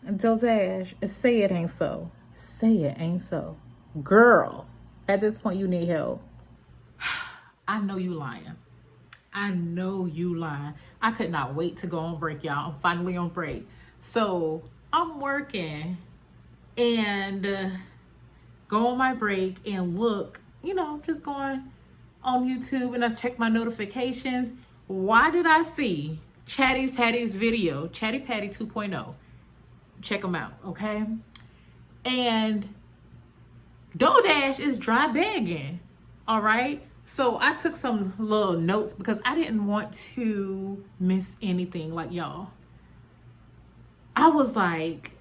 Dash, say it ain't so. Say it ain't so. Girl, at this point you need help. I know you lying. I know you lying. I could not wait to go on break, y'all. I'm finally on break. So I'm working and go on my break and look, just going on YouTube and I check my notifications. Why did I see Chatty Patty's video, Chatty Patty 2.0? Check them out, okay? And Dash is dry begging, all right? So I took some little notes because I didn't want to miss anything. Like, y'all, I was like,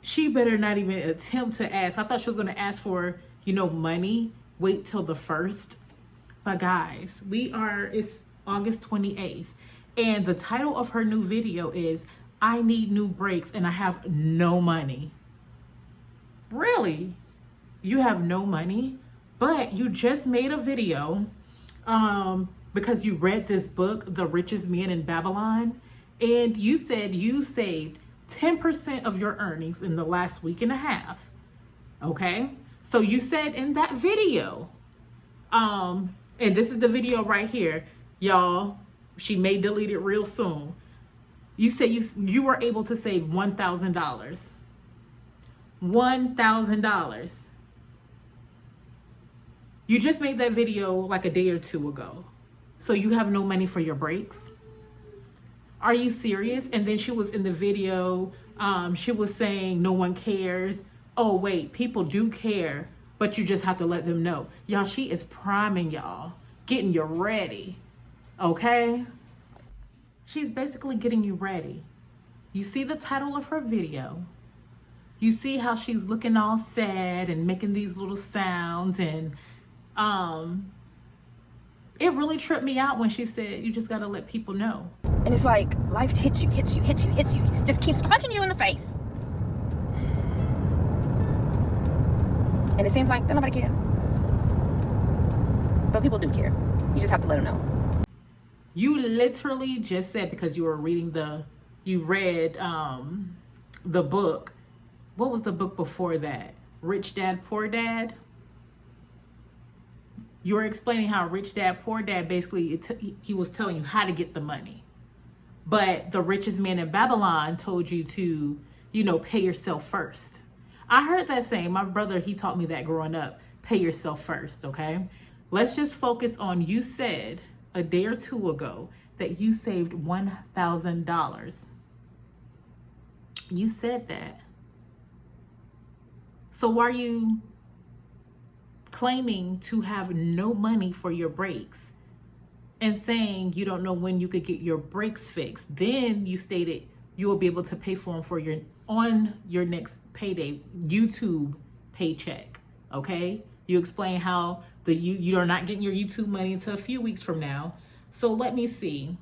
she better not even attempt to ask. I thought she was going to ask for, money. Wait till the 1st. But guys, it's August 28th. And the title of her new video is, I need new brakes and I have no money. Really? You have no money? But you just made a video because you read this book, The Richest Man in Babylon, and you said you saved 10% of your earnings in the last week and a half. Okay? So you said in that video, and this is the video right here, y'all, she may delete it real soon. You said you were able to save $1,000. $1,000. You just made that video like a day or two ago. So you have no money for your brakes? Are you serious? And then she was in the video, she was saying no one cares. Oh wait, people do care, but you just have to let them know. Y'all, she is priming y'all, getting you ready, okay? She's basically getting you ready. You see the title of her video. You see how she's looking all sad and making these little sounds, and it really tripped me out when she said, you just gotta let people know. And it's like life hits you, just keeps punching you in the face. And it seems like nobody cares. But people do care. You just have to let them know. You literally just said, because you read the book. What was the book before that? Rich Dad, Poor Dad? You were explaining how Rich Dad, Poor Dad, basically, he was telling you how to get the money. But The Richest Man in Babylon told you to, pay yourself first. I heard that saying. My brother, he taught me that growing up. Pay yourself first, okay? Let's just focus on, you said a day or two ago that you saved $1,000. You said that. So why are you claiming to have no money for your brakes and saying you don't know when you could get your brakes fixed? Then you stated you will be able to pay for them on your next payday, YouTube paycheck, okay? You explain how you are not getting your YouTube money until a few weeks from now. So let me see.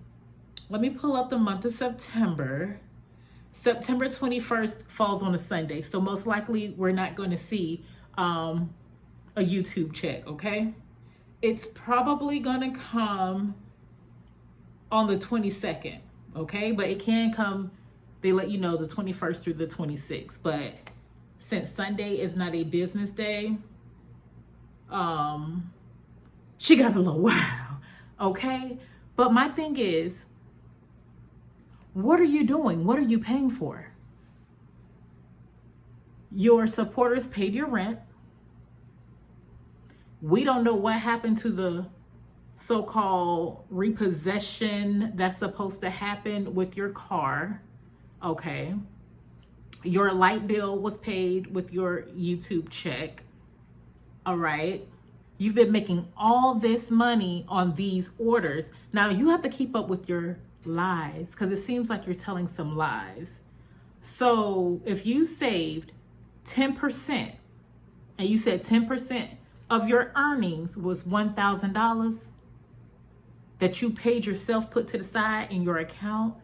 Let me pull up the month of September. September 21st falls on a Sunday. So most likely we're not going to see a YouTube check, okay? It's probably going to come on the 22nd, okay? But it can come, they let you know, the 21st through the 26th. But since Sunday is not a business day, she got a little while, okay? But my thing is, what are you doing? What are you paying for? Your supporters paid your rent. We don't know what happened to the so-called repossession that's supposed to happen with your car, okay? Your light bill was paid with your YouTube check, all right? You've been making all this money on these orders. Now you have to keep up with your lies, because it seems like you're telling some lies. So if you saved 10%, and you said 10% of your earnings was $1,000 that you paid yourself, put to the side in your account,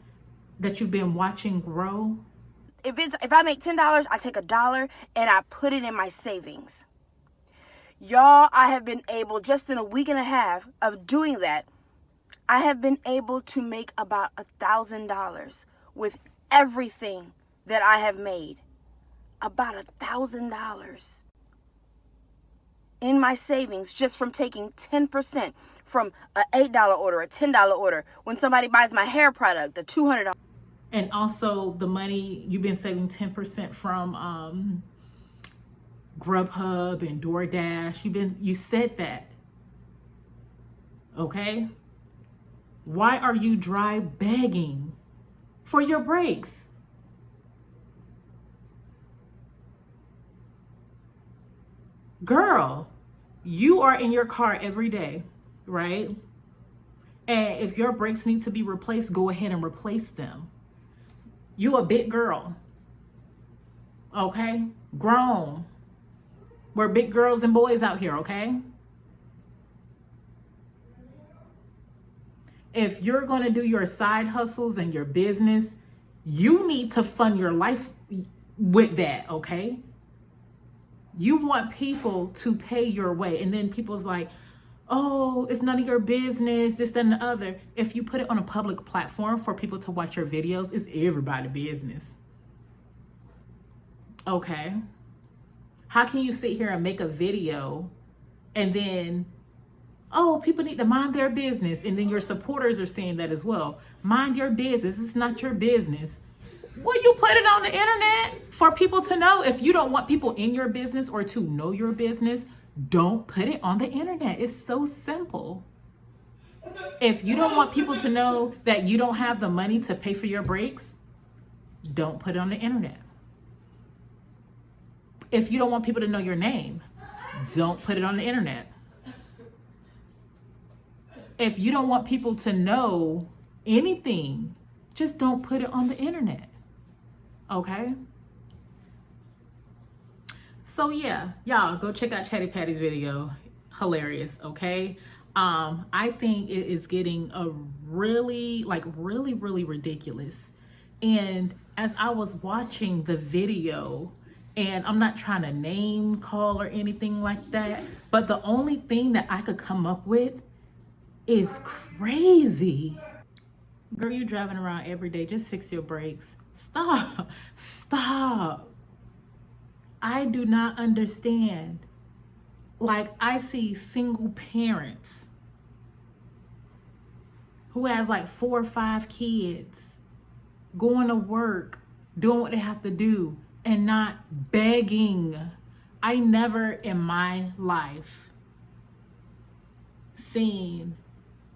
that you've been watching grow. If I make $10, I take $1 and I put it in my savings. Y'all, I have been able, just in a week and a half of doing that, I have been able to make about $1,000 with everything that I have made. About $1,000 in my savings just from taking 10% from an $8 order, a $10 order. When somebody buys my hair product, a $200. And also the money you've been saving 10% from Grubhub and DoorDash. You said that. Okay? Why are you dry begging for your breaks? Girl, you are in your car every day, right? And if your brakes need to be replaced, go ahead and replace them. You a big girl, okay? Grown. We're big girls and boys out here, okay? If you're going to do your side hustles and your business, you need to fund your life with that, okay? You want people to pay your way. And then people's like, oh, it's none of your business, this, that, and the other. If you put it on a public platform for people to watch your videos, it's everybody's business. Okay. How can you sit here and make a video and then, oh, people need to mind their business, and then your supporters are saying that as well? Mind your business. It's not your business. Well, you put it on the internet for people to know. If you don't want people in your business or to know your business, don't put it on the internet. It's so simple. If you don't want people to know that you don't have the money to pay for your breaks, don't put it on the internet. If you don't want people to know your name, don't put it on the internet. If you don't want people to know anything, just don't put it on the internet. Okay? So yeah, y'all go check out Chatty Patty's video. Hilarious, okay? I think it is getting a really ridiculous. And as I was watching the video, and I'm not trying to name call or anything like that, but the only thing that I could come up with is crazy. Girl, you driving around every day, just fix your brakes. Stop. I do not understand. Like, I see single parents who has like 4 or 5 kids going to work, doing what they have to do, and not begging. I never in my life seen,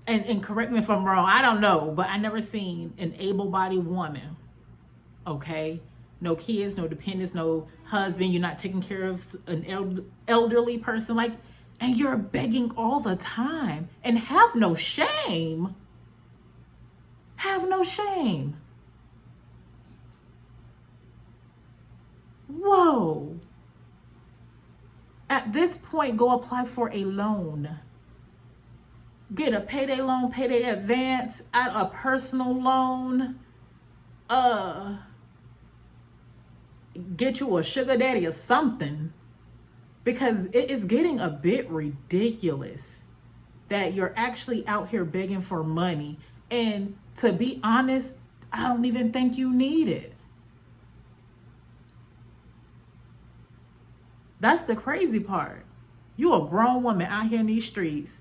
and correct me if I'm wrong, I don't know, but I never seen an able-bodied woman, okay? No kids, no dependents, no husband, you're not taking care of an elderly person, like, and you're begging all the time, and have no shame. Have no shame. Whoa. At this point, go apply for a loan. Get a payday loan, payday advance, a personal loan. Get you a sugar daddy or something. Because it is getting a bit ridiculous that you're actually out here begging for money. And to be honest, I don't even think you need it. That's the crazy part. You a grown woman out here in these streets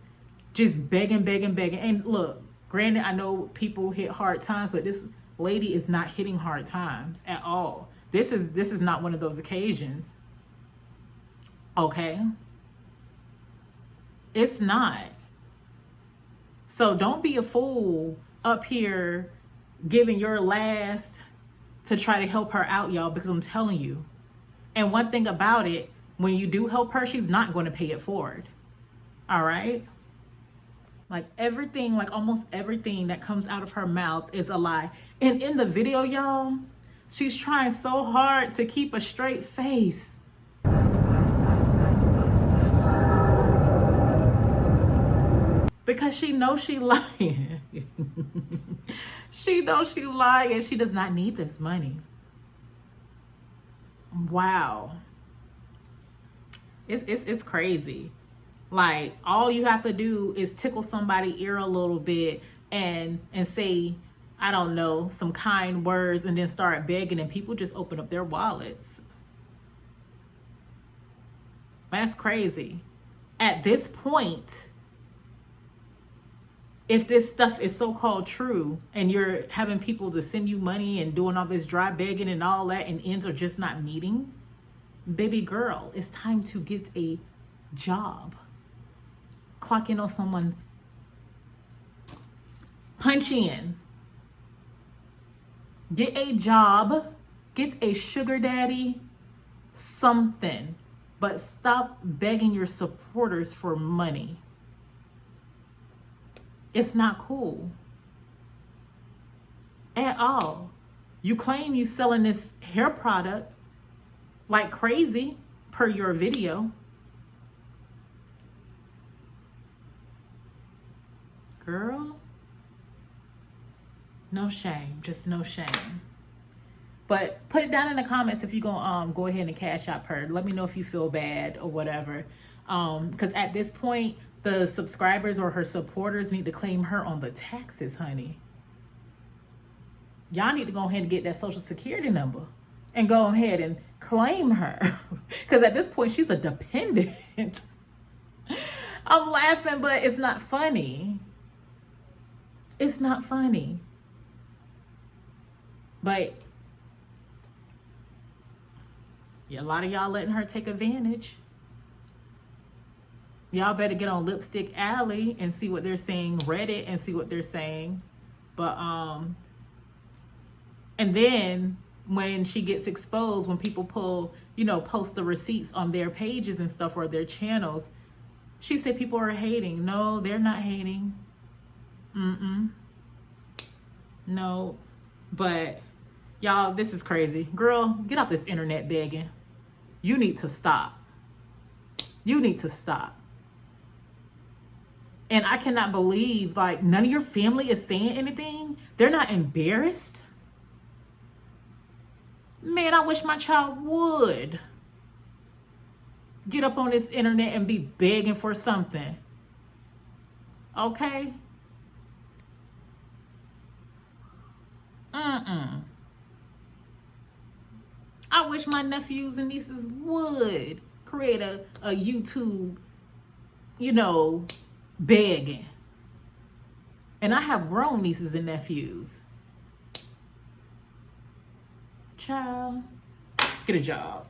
just begging. And look, granted, I know people hit hard times, but this lady is not hitting hard times at all. This is not one of those occasions. Okay? It's not. So don't be a fool up here giving your last to try to help her out, y'all, because I'm telling you. And one thing about it, when you do help her, she's not going to pay it forward. All right? Like everything, like almost everything that comes out of her mouth is a lie. And in the video, y'all, she's trying so hard to keep a straight face. Because she knows she lying. She knows she lying. She does not need this money. Wow. It's crazy. Like, all you have to do is tickle somebody's ear a little bit and say, I don't know, some kind words and then start begging and people just open up their wallets. That's crazy. At this point, if this stuff is so-called true and you're having people to send you money and doing all this dry begging and all that and ends are just not meeting, baby girl, it's time to get a job. Clock in on someone's punch in. Get a job, get a sugar daddy, something. But stop begging your supporters for money. It's not cool at all. You claim you selling this hair product like crazy per your video. Girl, no shame, just no shame. But put it down in the comments if you're gonna go ahead and cash out her. Let me know if you feel bad or whatever. Because at this point, the subscribers or her supporters need to claim her on the taxes, honey. Y'all need to go ahead and get that social security number and go ahead and claim her. Because at this point, she's a dependent. I'm laughing, but it's not funny. It's not funny. But yeah, a lot of y'all letting her take advantage. Y'all better get on Lipstick Alley and see what they're saying, Reddit and see what they're saying. But and then when she gets exposed, when people post the receipts on their pages and stuff or their channels, she said people are hating. No, they're not hating. No, but y'all, this is crazy. Girl, get off this internet begging. You need to stop. You need to stop. And I cannot believe, like, none of your family is saying anything. They're not embarrassed. Man, I wish my child would get up on this internet and be begging for something. Okay? I wish my nephews and nieces would create a YouTube, begging. And I have grown nieces and nephews. Child, get a job.